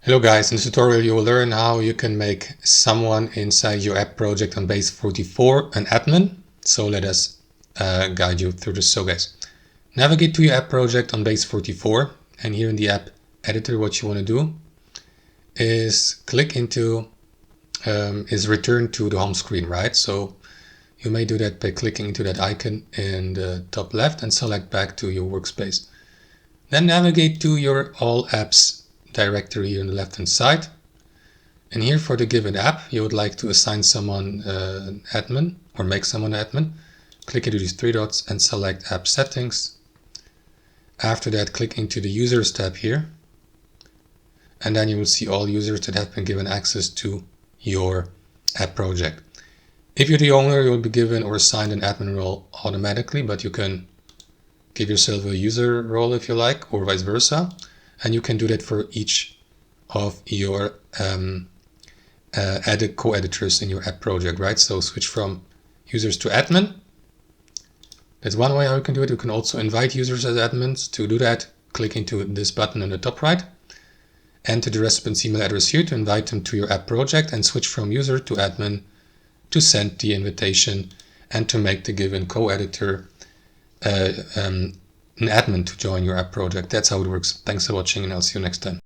Hello guys, in this tutorial you will learn how you can make someone inside your app project on Base44 an admin. So let us guide you through this. So guys, navigate to your app project on Base44, and here in the app editor what you want to do is click into, return to the home screen, right? So you may do that by clicking into that icon in the top left and select back to your workspace. Then navigate to your all apps directory here on the left hand side, and here for the given app you would like to assign someone an admin or make someone an admin. Click into these three dots and select app settings. After that, click into the users tab here, and then you will see all users that have been given access to your app project. If you're the owner, you will be given or assigned an admin role automatically, but you can give yourself a user role if you like, or vice versa. And you can do that for each of your co-editors in your app project, right? So switch from users to admin. That's one way how you can do it. You can also invite users as admins. To do that, click into this button on the top right. Enter the recipient's email address here to invite them to your app project, and switch from user to admin to send the invitation and to make the given co-editor an admin to join your app project. That's how it works. Thanks for watching, and I'll see you next time.